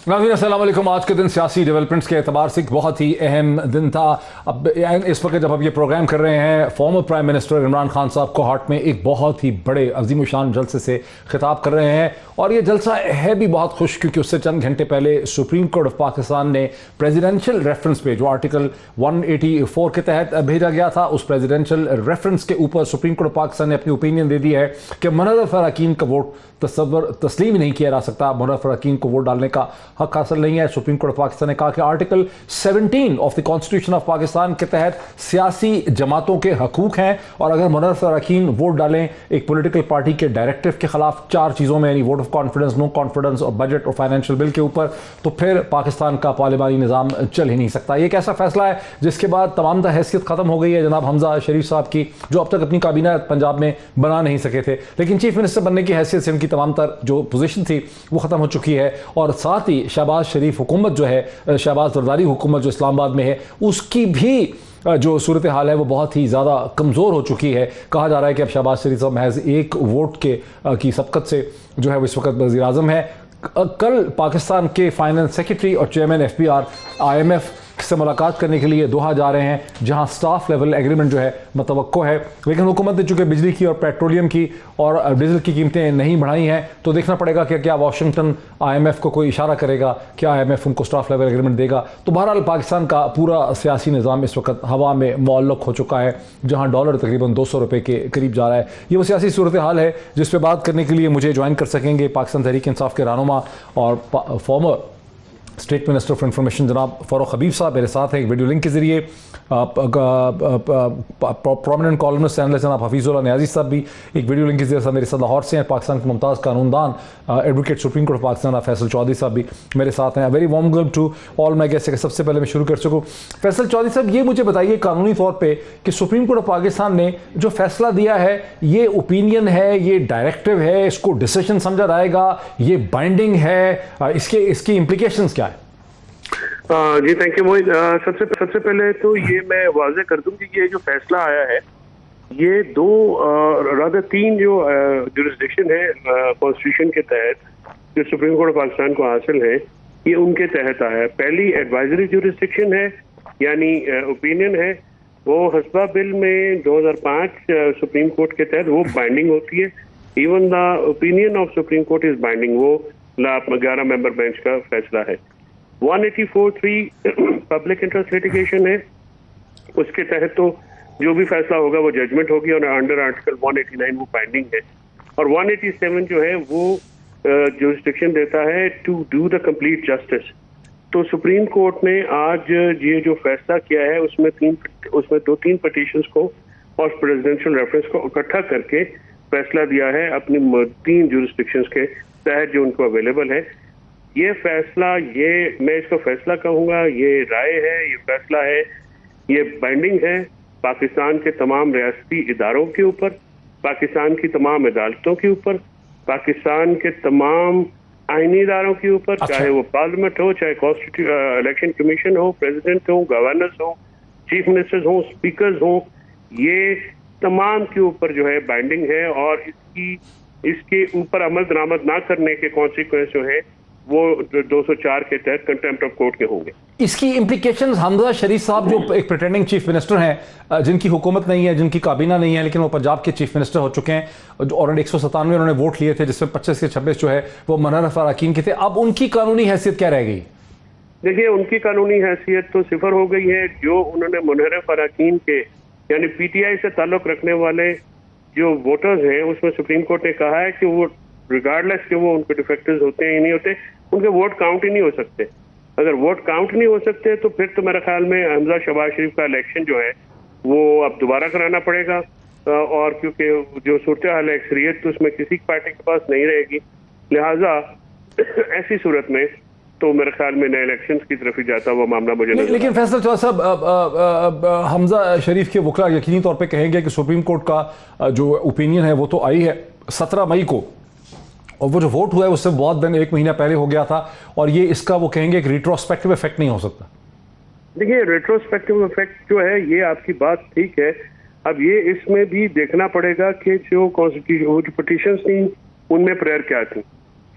नाज़रीन अस्सलाम वालेकुम। आज के दिन सियासी डेवलपमेंट्स के एतबार से बहुत ही अहम दिन था। अब इस वक्त जब आप ये प्रोग्राम कर रहे हैं, former prime minister Imran Khan साहब कोहाट में एक बहुत ही बड़े अजीम शान जलसे से खिताब कर रहे हैं और ये जलसा है भी बहुत खुश, क्योंकि उससे चंद घंटे पहले सुप्रीम कोर्ट ऑफ पाकिस्तान ने प्रेसिडेंशियल रेफरेंस पे जो आर्टिकल 184 के तहत भेजा गया था, उस प्रेसिडेंशियल रेफरेंस के ऊपर सुप्रीम कोर्ट ऑफ पाकिस्तान ने अपनी ओपिनियन दे दी है कि मुनव्वर अरकान का वोट तस्लीम ही नहीं किया जा सकता। मुनव्वर अरकान को वोट डालने का हक हासिल नहीं है। सुप्रीम कोर्ट ऑफ पाकिस्तान ने कहा कि article 17 of the constitution of Pakistan के तहत सियासी जमातों के हकूक हैं और अगर मुनव्वर अरकान वोट डालें एक पॉलिटिकल पार्टी के डायरेक्टिव के खिलाफ 4 चीज़ों में, यानी vote of confidence, no confidence और बजट और फाइनेंशियल बिल के ऊपर, तो फिर पाकिस्तान का पार्लिमानी निज़ाम चल ही नहीं सकता। ये एक ऐसा फैसला है जिसके बाद तमाम हैसियत खत्म हो गई है जनाब हमजा शरीफ साहब की, जो अब तक अपनी काबीना पंजाब में बना नहीं सके थे, लेकिन चीफ मिनिस्टर बनने की हैसियत से उनकी तमाम जो पोजीशन थी वो ख़त्म हो चुकी है। और साथ ही शहबाज शरीफ हुकूमत जो है, शहबाज जरदारी हुकूमत जो इस्लामाबाद में है, उसकी भी जो सूरत हाल है वो बहुत ही ज़्यादा कमज़ोर हो चुकी है। कहा जा रहा है कि अब शहबाज शरीफ साहब महज एक वोट की सबकत से जो है वो इस वक्त वज़ीर आज़म है। कल पाकिस्तान के फाइनेंस सेक्रेटरी और चेयरमैन FBR IMF से मुलाकात करने के लिए दोहा जा रहे हैं, जहां स्टाफ लेवल एग्रीमेंट जो है मतवक्को है, लेकिन हुकूमत ने चूंकि बिजली की और पेट्रोलियम की और डीजल की कीमतें नहीं बढ़ाई हैं, तो देखना पड़ेगा कि क्या वाशिंगटन IMF को कोई इशारा करेगा, क्या IMF उनको स्टाफ लेवल एग्रीमेंट देगा। तो बहरहाल पाकिस्तान का पूरा सियासी निज़ाम इस वक्त हवा में मुअल्लक हो चुका है, जहाँ डॉलर तकरीबन 200 रुपये के करीब जा रहा है। ये वो सियासी सूरत हाल है जिस पर बात करने के लिए मुझे ज्वाइन कर सकेंगे पाकिस्तान तहरीक इंसाफ के रहनुमा और farmer state minister for information जनाब फ़ारूक हबीब साहब मेरे साथ हैं एक वीडियो लिंक के जरिए। प्रोमिनेंट कॉलमिस्ट एनालिस्ट जनाब हफीज़ुल्लाह नियाज़ी साहब भी एक वीडियो लिंक के जरिए मेरे साथ लाहौर से हैं। पाकिस्तान के मुमताज़ कानूनदान advocate supreme court of Pakistan Faisal Chaudhry साहब भी मेरे साथ हैं। Very warm welcome to all my guest. सबसे पहले मैं शुरू कर सकूँ, फैसल चौधरी साहब ये मुझे बताइए कानूनी तौर पर कि सुप्रीम कोर्ट ऑफ पाकिस्तान ने जो फैसला दिया है, ये ओपिनियन है, ये डायरेक्टिव है, इसको डिसीजन समझा जाएगा, ये बाइंडिंग है, इसकी इम्प्लीकेशंस क्या है? जी थैंक यू मोहित। सबसे पहले तो ये मैं वाज़ेह कर दूं कि ये जो फैसला आया है ये 3 जो जुरिस्डिक्शन है कॉन्स्टिट्यूशन के तहत जो सुप्रीम कोर्ट ऑफ पाकिस्तान को हासिल है, ये उनके तहत आया है। पहली एडवाइजरी जुरिस्डिक्शन है, यानी ओपिनियन है, वो हस्बा बिल में 2005 सुप्रीम कोर्ट के तहत वो बाइंडिंग होती है। Even the opinion of supreme court is binding, वो 11 मेंबर बेंच का फैसला है। 184(3) पब्लिक इंटरेस्ट लिटिगेशन है, उसके तहत तो जो भी फैसला होगा वो जजमेंट होगी और अंडर आर्टिकल 189 वो बाइंडिंग है। और 187 जो है वो जुरिस्डिक्शन देता है to do the complete justice. तो सुप्रीम कोर्ट ने आज ये जो फैसला किया है उसमें 2-3 पिटीशंस को और प्रेसिडेंशियल रेफरेंस को इकट्ठा करके फैसला दिया है अपनी 3 जुरिस्डिक्शंस के तहत जो उनको अवेलेबल है। ये फैसला, ये मैं इसको फैसला कहूँगा, ये राय है, ये फैसला है, ये बाइंडिंग है पाकिस्तान के तमाम रियासती इदारों के ऊपर, पाकिस्तान की तमाम अदालतों के ऊपर, पाकिस्तान के तमाम आईनी इदारों के ऊपर, चाहे वो पार्लियामेंट हो, चाहे इलेक्शन कमीशन हो, प्रेसिडेंट हो, गवर्नर्स हो, चीफ मिनिस्टर्स हो, स्पीकर्स हो, ये तमाम के ऊपर जो है बाइंडिंग है। और इसके ऊपर अमल दरामद ना करने के कॉन्सिक्वेंस जो है वो 204 के तहत कंटेम्प्ट ऑफ कोर्ट के होंगे। इसकी इम्प्लीकेशंस, हमजा शरीफ साहब जो एक प्रिटेंडिंग चीफ मिनिस्टर हैं, जिनकी हुकूमत नहीं है, जिनकी काबीना नहीं है, लेकिन वो पंजाब के चीफ मिनिस्टर हो चुके हैं और 197 उन्होंने वोट लिए थे, जिसमें 25 से 26 जो है वो मुनव्वर अरकान के थे। अब उनकी कानूनी हैसियत क्या रह गई? देखिए, उनकी कानूनी हैसियत तो सिफर हो गई है। जो उन्होंने मुनव्वर अरकान के यानी PTI से ताल्लुक रखने वाले जो वोटर्स हैं, उसमें सुप्रीम कोर्ट ने कहा है कि वो रिगार्डलेस के वो उनके डिफेक्टिव्स होते हैं या नहीं होते, उनके वोट काउंट ही नहीं हो सकते। अगर वोट काउंट नहीं हो सकते तो फिर तो मेरे ख्याल में हमजा शहबाज शरीफ का इलेक्शन जो है वो अब दोबारा कराना पड़ेगा। और क्योंकि जो सूरत हाल है अक्सरियत तो उसमें किसी पार्टी के पास नहीं रहेगी, लिहाजा ऐसी सूरत में तो मेरे ख्याल में नए इलेक्शंस की तरफ ही जाता हुआ मामला मुझे नहीं। लेकिन फैसल चौधरी साहब, हमजा शरीफ के वकील यकीनी तौर पे कहेंगे कि सुप्रीम कोर्ट का जो ओपिनियन है वो तो आई है 17 मई को, और वो जो वोट हुआ है उससे बहुत दिन 1 महीना पहले हो गया था, और ये इसका वो कहेंगे कि रिट्रोस्पेक्टिव इफेक्ट नहीं हो सकता। देखिए, रेट्रोस्पेक्टिव इफेक्ट जो है ये आपकी बात ठीक है। अब ये इसमें भी देखना पड़ेगा कि जो कॉन्स्टिट्यूशन जो पिटीशंस थी उनमें प्रेयर क्या थी,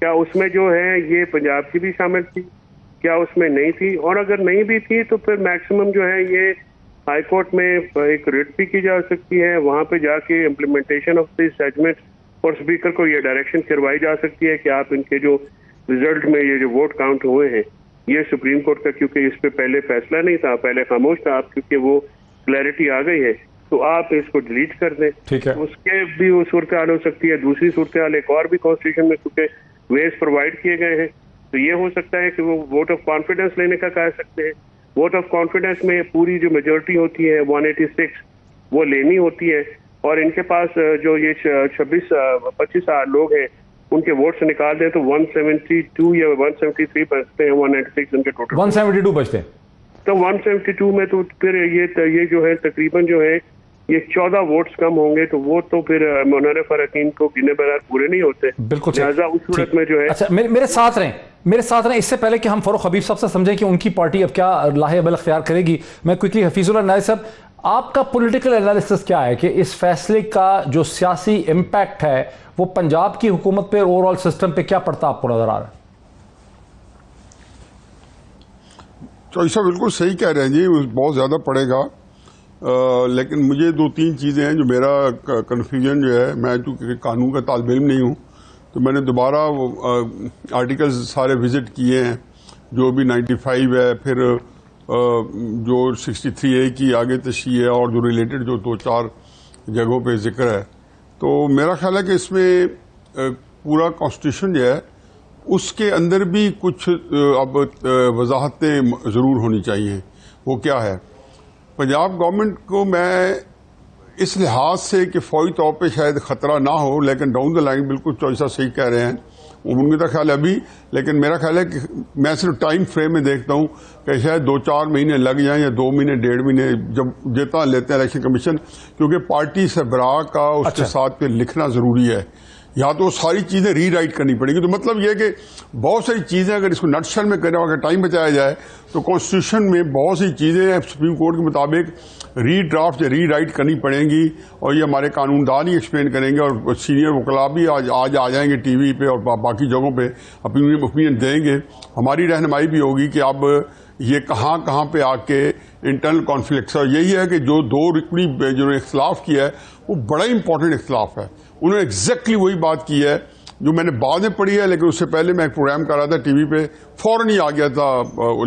क्या उसमें जो है ये पंजाब की भी शामिल थी, क्या उसमें नहीं थी, और अगर नहीं भी थी तो फिर मैक्सिमम जो है ये हाई कोर्ट में एक रिट भी की जा सकती है, वहां पे जाके इम्प्लीमेंटेशन ऑफ दिस जजमेंट और स्पीकर को ये डायरेक्शन करवाई जा सकती है कि आप इनके जो रिजल्ट में ये जो वोट काउंट हुए हैं ये सुप्रीम कोर्ट का, क्योंकि इस पे पहले फैसला नहीं था, पहले खामोश था, आप क्योंकि वो क्लैरिटी आ गई है तो आप इसको डिलीट कर दें। ठीक है, उसके भी वो सूरत हाल हो सकती है। दूसरी सूरत हाल एक और भी कॉन्स्टिट्यूशन में क्योंकि वेज प्रोवाइड किए गए हैं तो ये हो सकता है कि वो वोट ऑफ कॉन्फिडेंस लेने का कह सकते हैं। वोट ऑफ कॉन्फिडेंस में पूरी जो मेजोरिटी होती है 186 वो लेनी होती है, और इनके पास जो ये 25 लोग हैं उनके वोट्स निकाल दें तो 172 या 173 बचते हैं, 196 उनके टोटल 172 बचते हैं। तो 172 में तो फिर ये जो है तकरीबन जो है ये 14 वोट्स कम होंगे, तो वो तो फिर मुनर्रफ अरकान को गिने बगैर पूरे नहीं होते। बिल्कुल, लिहाजा उस सूरत में जो है। अच्छा, मेरे साथ रहें इससे पहले कि हम फरूख हबीब साहब से समझें कि उनकी पार्टी अब क्या लाहे-अमल इख्तियार करेगी, मैं क्विकली हफीजुल्लाह नाइस साहब, आपका पॉलिटिकल एनालिसिस क्या है कि इस फैसले का जो सियासी इम्पैक्ट है वो पंजाब की हुकूमत पे, ओवरऑल सिस्टम पे क्या पड़ता आपको नजर आ रहा है? तो ऐसा बिल्कुल सही कह रहे हैं जी, बहुत ज्यादा पड़ेगा। लेकिन मुझे 2-3 चीजें हैं जो मेरा कन्फ्यूजन जो है, मैं चूंकि कानून का तालिब इल्म नहीं हूँ तो मैंने दोबारा आर्टिकल्स सारे विजिट किए हैं, जो भी 95 है, फिर जो 63A की आगे तशरीह है और जो रिलेटेड जो 2-4 जगहों पे जिक्र है। तो मेरा ख्याल है कि इसमें पूरा कॉन्स्टिट्यूशन जो है उसके अंदर भी कुछ अब वजाहतें जरूर होनी चाहिए। वो क्या है, पंजाब गवर्नमेंट को मैं इस लिहाज से कि फौरी तौर पे शायद खतरा ना हो, लेकिन डाउन द लाइन बिल्कुल चॉइसा सही कह रहे हैं, उनका ख्याल है अभी, लेकिन मेरा ख्याल है कि मैं सिर्फ टाइम फ्रेम में देखता हूं कि शायद 2-4 महीने लग जाएं या 2 महीने 1.5 महीने, जब जितना लेते हैं इलेक्शन कमीशन, क्योंकि पार्टी सरबराह का उसके साथ पे लिखना जरूरी है, या तो सारी चीजें रीराइट करनी पड़ेगी। तो मतलब यह कि बहुत सारी चीजें अगर इसको नटशल में करें, अगर टाइम बचाया जाए तो कॉन्स्टिट्यूशन में बहुत सी चीजें सुप्रीम कोर्ट के मुताबिक रीड्राफ्ट या रीराइट करनी पड़ेंगी, और ये हमारे कानूनदान ही एक्सप्लेन करेंगे, और सीनियर वकला भी आज आ जाएंगे टीवी पे और बाकी जगहों पे ओपिनियन देंगे। हमारी रहनुमाई भी होगी कि अब ये कहाँ कहाँ पे आके इंटरनल कॉन्फ्लिक्ट, और यही है कि जो 2 रुकनी जो इख्तलाफ किया है वो बड़ा इंपॉर्टेंट इख्तलाफ है। उन्होंने एग्जैक्टली वही बात की है जो मैंने बाद में पढ़ी है, लेकिन उससे पहले मैं एक प्रोग्राम कर रहा था टीवी पे, फौरन ही आ गया था,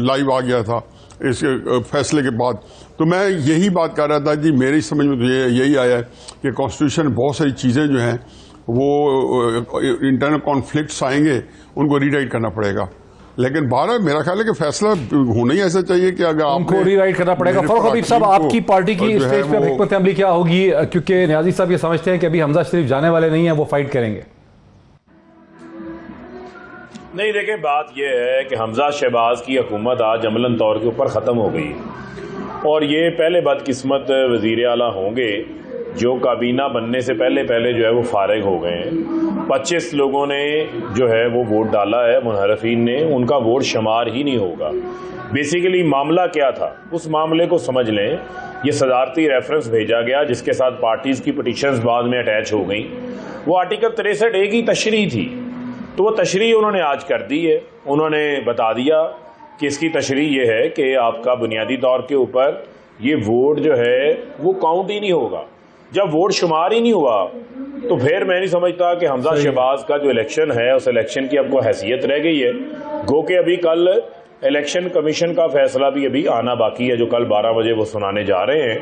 लाइव आ गया था इस फैसले के बाद। तो मैं यही बात कर रहा था जी, मेरी समझ में तो यही आया है कि कॉन्स्टिट्यूशन बहुत सारी चीजें जो हैं वो इंटरनल कॉन्फ्लिक्ट्स आएंगे, उनको रीराइट करना पड़ेगा। लेकिन 12 मेरा ख्याल है कि फैसला होना ही ऐसा चाहिए कि अगर उनको रीराइट करना पड़ेगा। फरूख हबीब साहब, आपकी पार्टी की स्टेज पे हिकमत अमली क्या होगी, क्योंकि नियाजी साहब ये समझते हैं कि अभी हमजा शरीफ जाने वाले नहीं है, वो फाइट करेंगे? नहीं, देखिए बात यह है कि हमजा शहबाज की हुकूमत आज अमलन तौर के ऊपर ख़त्म हो गई, और ये पहले बदकिस्मत वज़ीर आला होंगे जो काबीना बनने से पहले जो है वो फारिग हो गए हैं। 25 लोगों ने जो है वो वोट डाला है, मुनहरफीन ने, उनका वोट शुमार ही नहीं होगा। बेसिकली मामला क्या था, उस मामले को समझ लें। ये सदारती रेफरेंस भेजा गया जिसके साथ पार्टीज़ की पिटीशंस बाद में अटैच हो गई। वो आर्टिकल 63A की तशरीह थी, तो वो तशरीह उन्होंने आज कर दी है। उन्होंने बता दिया कि इसकी तशरीह ये है कि आपका बुनियादी तौर के ऊपर ये वोट जो है वो काउंट ही नहीं होगा। जब वोट शुमार ही नहीं हुआ तो फिर मैं नहीं समझता कि हमजा शहबाज का जो इलेक्शन है उस इलेक्शन की अब कोई हैसियत रह गई है। गो के अभी कल इलेक्शन कमीशन का फैसला भी अभी आना बाकी है, जो कल 12 बजे वो सुनाने जा रहे हैं।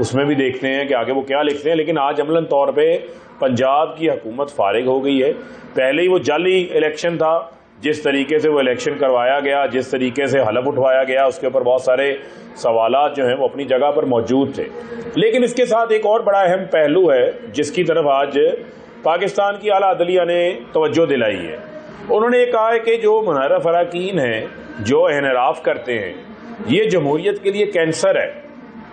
उसमें भी देखते हैं कि आगे वो क्या लिखते हैं। लेकिन आज अमलन तौर पे पंजाब की हुकूमत फारिग हो गई है। पहले ही वो जाली इलेक्शन था, जिस तरीके से वो इलेक्शन करवाया गया, जिस तरीके से हलफ उठवाया गया, उसके ऊपर बहुत सारे सवालात जो हैं वो अपनी जगह पर मौजूद थे। लेकिन इसके साथ एक और बड़ा अहम पहलू है जिसकी तरफ आज पाकिस्तान की आला अदलिया ने तवज्जो दिलाई है। उन्होंने ये कहा है कि जो मुनहरफ अरकान हैं, जो एहराफ करते हैं, ये जमहूरियत के लिए कैंसर है।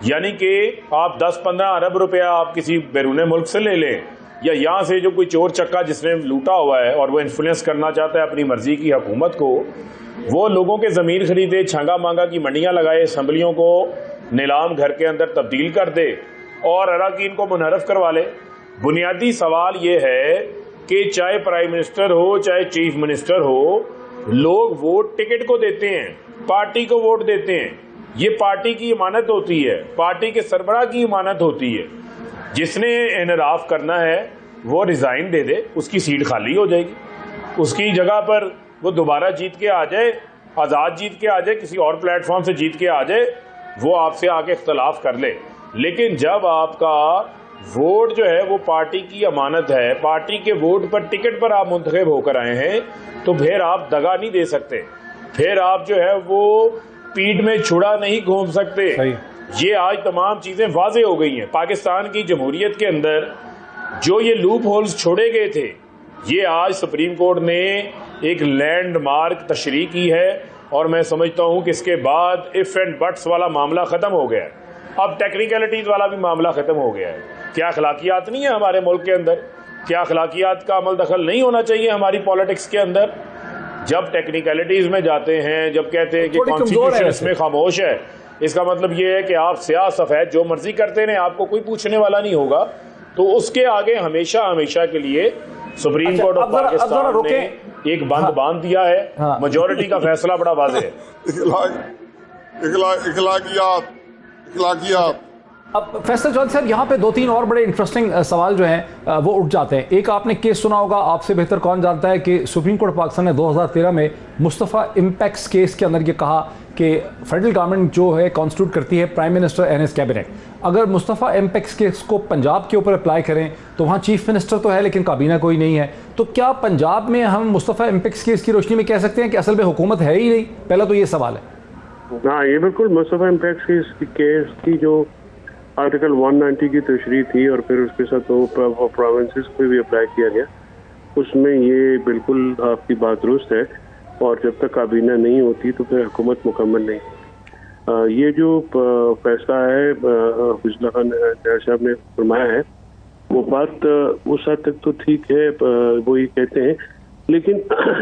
यानी कि आप 10-15 अरब रुपया आप किसी बैरून मुल्क से ले लें, या यहाँ से जो कोई चोर चक्का जिसने लूटा हुआ है और वो इन्फ्लुएंस करना चाहता है अपनी मर्जी की हुकूमत को, वो लोगों के ज़मीन खरीदे, छंगा मांगा की मंडियाँ लगाए, असम्बलियों को नीलाम घर के अंदर तब्दील कर दे और अरकान को मुनहरफ करवा ले। बुनियादी सवाल ये है कि चाहे प्राइम मिनिस्टर हो, चाहे चीफ मिनिस्टर हो, लोग वोट टिकट को देते हैं, पार्टी को वोट देते हैं। ये पार्टी की इमानत होती है, पार्टी के सरबराह की इमानत होती है। जिसने इनराफ करना है वो रिजाइन दे दे, उसकी सीट खाली हो जाएगी, उसकी जगह पर वो दोबारा जीत के आ जाए, आज़ाद जीत के आ जाए, किसी और प्लेटफॉर्म से जीत के आ जाए, वो आपसे आके इख्तलाफ कर ले। लेकिन जब आपका वोट जो है वो पार्टी की अमानत है, पार्टी के वोट पर टिकट पर आप मुंतखब होकर आए हैं, तो फिर आप दगा नहीं दे सकते, फिर आप जो है वो पीठ में छुड़ा नहीं घूम सकते। ये आज तमाम चीजें वाजे हो गई हैं। पाकिस्तान की जमहूरियत के अंदर जो ये लूप होल्स छोड़े गए थे, ये आज सुप्रीम कोर्ट ने एक लैंडमार्क तशरीह की है, और मैं समझता हूं कि इसके बाद इफ एंड बट्स वाला मामला खत्म हो गया है, अब टेक्निकलिटीज वाला भी मामला खत्म हो गया है। क्या अखलाकियात नहीं है हमारे मुल्क के अंदर? क्या अखलाकियात का अमल दखल नहीं होना चाहिए हमारी पॉलिटिक्स के अंदर? जब टेक्निकलिटीज में जाते हैं, जब कहते हैं कि कॉन्स्टिट्यूशन इसमें खामोश है, इसका मतलब ये है कि आप स्याह सफेद जो मर्जी करते रहे, आपको कोई पूछने वाला नहीं होगा। तो उसके आगे हमेशा हमेशा के लिए सुप्रीम कोर्ट ऑफ पाकिस्तान ने एक बंद बांध दिया है। मेजॉरिटी का फैसला बड़ा वाज़ेह है। इखलाकियात। अब फैसल चौधरी साहब, यहाँ पे दो तीन और बड़े इंटरेस्टिंग सवाल जो हैं वो उठ जाते हैं। एक आपने केस सुना होगा, आपसे बेहतर कौन जानता है, कि सुप्रीम कोर्ट पाकिस्तान ने 2013 में मुस्तफ़ा इम्पैक्स केस के अंदर ये कहा कि फेडरल गवर्नमेंट जो है कॉन्स्टिट्यूट करती है prime minister and his cabinet. अगर मुस्तफ़ा इम्पैक्स केस को पंजाब के ऊपर अप्लाई करें तो वहाँ चीफ मिनिस्टर तो है लेकिन काबीना कोई नहीं है। तो क्या पंजाब में हम मुस्तफ़ा इम्पैक्स केस की रोशनी में कह सकते हैं कि असल में हुकूमत है ही नहीं? पहला तो ये सवाल है। हाँ, ये बिल्कुल मुस्तफ़ा इम्पैक्स केस की जो आर्टिकल 190 की तशरीह थी और फिर उसके साथ वो प्रोविंसेस पे भी अप्लाई किया गया, उसमें ये बिल्कुल आपकी बात दुरुस्त है। और जब तक काबीना नहीं होती तो फिर हुकूमत मुकम्मल नहीं। ये जो फैसला है हुस्न खान साहब ने फरमाया है, वो बात उस हद तक तो ठीक है, वो ये कहते हैं। लेकिन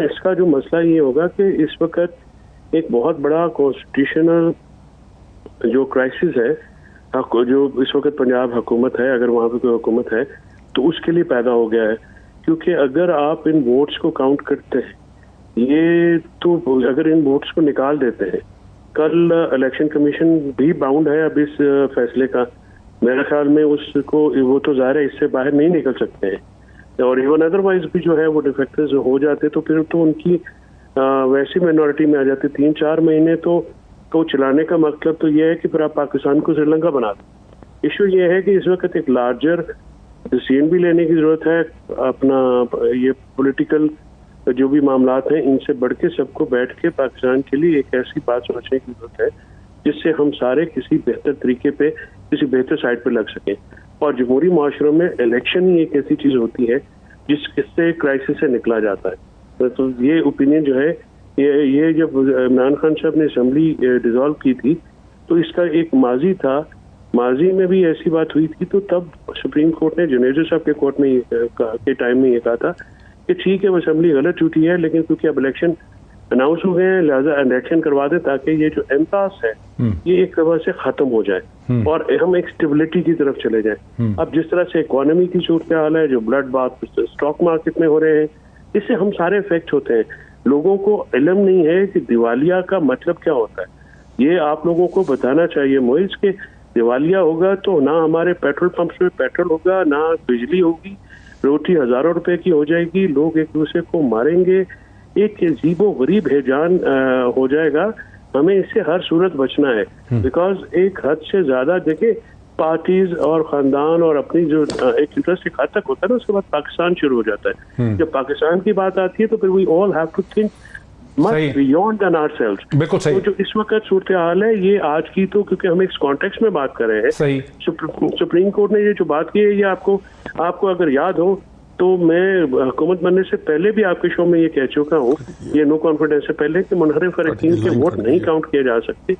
इसका जो मसला ये होगा कि इस वक्त एक बहुत बड़ा कॉन्स्टिट्यूशनल जो क्राइसिस है, जो इस वक्त पंजाब हुकूमत है, अगर वहाँ पे कोई हुकूमत है तो उसके लिए पैदा हो गया है। क्योंकि अगर आप इन वोट्स को काउंट करते हैं, ये तो अगर इन वोट्स को निकाल देते हैं, कल इलेक्शन कमीशन भी बाउंड है अब इस फैसले का। मेरे ख्याल में उसको वो तो ज़ाहिर है इससे बाहर नहीं निकल सकते हैं, और इवन अदरवाइज भी जो है वो डिफेक्टर्स हो जाते तो फिर तो उनकी वैसी माइनॉरिटी में आ जाते। 3-4 महीने तो चलाने का मतलब तो ये है कि फिर आप पाकिस्तान को श्रीलंका बना दो। इशू ये है कि इस वक्त एक लार्जर डिसीजन भी लेने की जरूरत है। अपना ये पॉलिटिकल जो भी मामलात हैं, इनसे बढ़ के सबको बैठ के पाकिस्तान के लिए एक ऐसी बात सोचने की जरूरत है जिससे हम सारे किसी बेहतर तरीके पे, किसी बेहतर साइड पे लग सकें। और जमहूरी माशरों में इलेक्शन ही एक ऐसी चीज होती है जिससे क्राइसिस से निकला जाता है। तो ये ओपिनियन जो है, ये जब इमरान खान साहब ने असम्बली डिसॉल्व की थी तो इसका एक माजी था, माजी में भी ऐसी बात हुई थी। तो तब सुप्रीम कोर्ट ने जुनेजो साहब के कोर्ट में के टाइम में ये कहा था कि ठीक है वो असम्बली गलत छूटी है, लेकिन क्योंकि अब इलेक्शन अनाउंस हो गए हैं लिहाजा इलेक्शन करवा दें ताकि ये जो एम्पास है ये एक तरह से खत्म हो जाए और हम एक स्टेबिलिटी की तरफ चले जाएं। अब जिस तरह से इकोनॉमी की सूरत हाल है, जो ब्लड बाथ स्टॉक मार्केट में हो रहे हैं, इससे हम सारे इफेक्ट होते हैं। लोगों को इल्म नहीं है कि दिवालिया का मतलब क्या होता है। ये आप लोगों को बताना चाहिए मोइज के दिवालिया होगा तो ना हमारे पेट्रोल पंप्स में पेट्रोल होगा, ना बिजली होगी, रोटी हजारों रुपए की हो जाएगी, लोग एक दूसरे को मारेंगे, एक अजीबो गरीब हैजान हो जाएगा। हमें इससे हर सूरत बचना है, बिकॉज एक हद से ज्यादा देखे पार्टीज और खानदान और अपनी जो एक इंटरेस्ट एक हद तक होता है ना, उसके बाद पाकिस्तान शुरू हो जाता है। जब पाकिस्तान की बात आती है तो फिर we all have to think much beyond than ourselves. बिल्कुल सही। तो जो इस वक्त सूरत हाल है ये आज की, तो क्योंकि हम एक कॉन्टेक्स्ट में बात कर रहे हैं, सही। सुप्रीम कोर्ट ने ये जो बात की है, ये आपको अगर याद हो तो मैं हुकूमत बनने से पहले भी आपके शो में ये कह चुका हूँ, ये नो कॉन्फिडेंस से पहले, कि मुनहरिफ अरकान के वोट नहीं काउंट किए जा सकते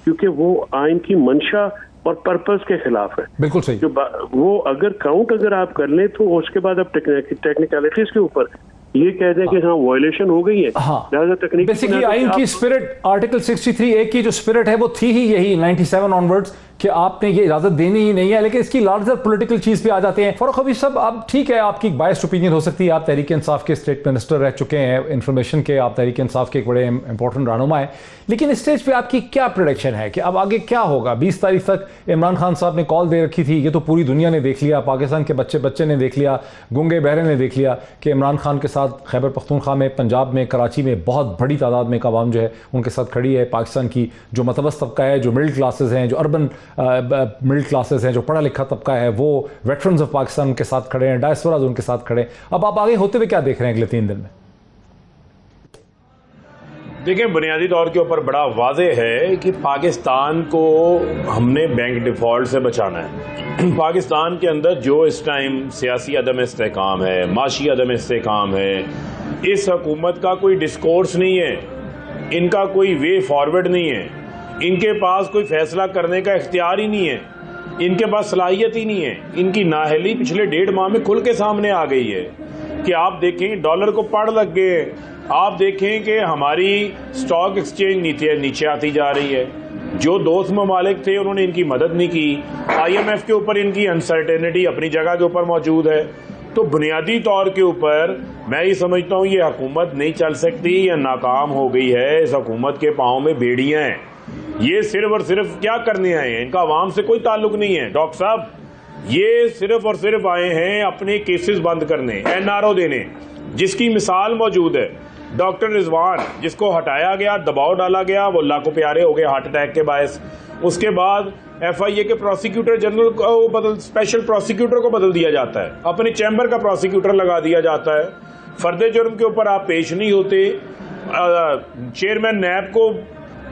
क्योंकि वो आइन की मंशा और पर्पस के खिलाफ है। बिल्कुल सही। जो वो अगर आप कर लें तो उसके बाद अब टेक्निकलिटीज के ऊपर ये कह दें कि हाँ वायलेशन हो गई है। लिहाजा तकनीकी बेसिकली आइन की स्पिरिट, आर्टिकल 63A की जो स्पिरिट है वो थी ही यही 97 ऑनवर्ड्स कि आपने ये इजाजत देनी ही नहीं है, लेकिन इसकी लार्जर पॉलिटिकल चीज पे आ जाते हैं। फारूक हबीब साहब, आप ठीक है, आपकी बायस्ड ओपिनियन हो सकती है, आप तहरीक इंसाफ के स्टेट मिनिस्टर रह चुके हैं, इंफॉर्मेशन के आप तहरीक इंसाफ के एक बड़े इंपॉर्टेंट रहनुमा है, लेकिन इस स्टेज पे आपकी क्या प्रेडिक्शन है कि अब आगे क्या होगा? 20 तारीख तक इमरान खान साहब ने कॉल दे रखी थी, ये तो पूरी दुनिया ने देख लिया, पाकिस्तान के बच्चे ने देख लिया, गूंगे बहरे ने देख लिया कि इमरान खान के साथ खैबर पख्तूनख्वा में, पंजाब में, कराची में बहुत बड़ी तादाद में अवाम जो है उनके साथ खड़ी है। पाकिस्तान की जो मतवस्त तबका है, जो मिडिल क्लासेस हैं, जो अर्बन मिडिल क्लासेस हैं, जो पढ़ा लिखा तबका है, वो वेटरन्स ऑफ पाकिस्तान उनके साथ खड़े हैं, डायस्पोराज उनके साथ खड़े हैं। अब आप आगे होते हुए क्या देख रहे हैं अगले 3 दिन में? देखिए, बुनियादी तौर के ऊपर बड़ा वाज़ेह है कि पाकिस्तान को हमने बैंक डिफ़ॉल्ट से बचाना है। पाकिस्तान के अंदर जो इस टाइम सियासी अदम इस्तेहकाम है, माशी अदम इस्तेहकाम है, इस हुकूमत का कोई डिस्कोर्स नहीं है, इनका कोई वे फॉरवर्ड नहीं है, इनके पास कोई फैसला करने का इख्तियार ही नहीं है, इनके पास सलाहियत ही नहीं है। इनकी नाअहली पिछले 1.5 माह में खुल के सामने आ गई है कि आप देखें डॉलर को पड़ लग गए, आप देखें कि हमारी स्टॉक एक्सचेंज नीचे आती जा रही है। जो दोस्त ममालिक थे उन्होंने इनकी मदद नहीं की। IMF के ऊपर इनकी अनसर्टेनिटी अपनी जगह के ऊपर मौजूद है। तो बुनियादी तौर के ऊपर मैं ये समझता हूँ ये हुकूमत नहीं चल सकती या नाकाम हो गई है। इस हुकूमत के पाँव में बेड़ियां हैं। ये सिर्फ और सिर्फ क्या करने आए हैं, इनका आवाम से कोई ताल्लुक नहीं है। डॉक्टर साहब, ये सिर्फ और सिर्फ आए हैं अपने केसेस बंद करने, NRO देने, जिसकी मिसाल मौजूद है। डॉक्टर रिजवान, जिसको हटाया गया, दबाव डाला गया, वो अल्लाह को प्यारे हो गए हार्ट अटैक के बायस। उसके बाद FIA के प्रोसिक्यूटर जनरल को स्पेशल प्रोसिक्यूटर को बदल दिया जाता है, अपने चैम्बर का प्रोसिक्यूटर लगा दिया जाता है। फर्द जुर्म के ऊपर आप पेश नहीं होते। चेयरमैन नैब को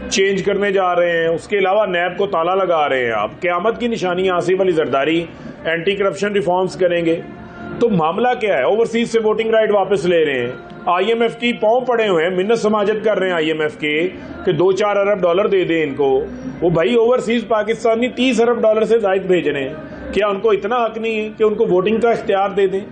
चेंज करने जा रहे हैं, उसके अलावा नैब को ताला लगा रहे हैं। आप क़यामत की निशानी Asif Ali Zardari anti corruption reforms करेंगे। तो मामला क्या है? ओवरसीज से वोटिंग राइट वापस ले रहे हैं। IMF की पांव पड़े हुए हैं, मिन्नत समाजत कर रहे हैं IMF के कि 2-4 अरब डॉलर दे दें इनको। वो भाई ओवरसीज पाकिस्तानी 30 अरब डॉलर से ज्यादा भेज रहे हैं। क्या उनको इतना हक नहीं है कि उनको वोटिंग का इख्तियार दे दें?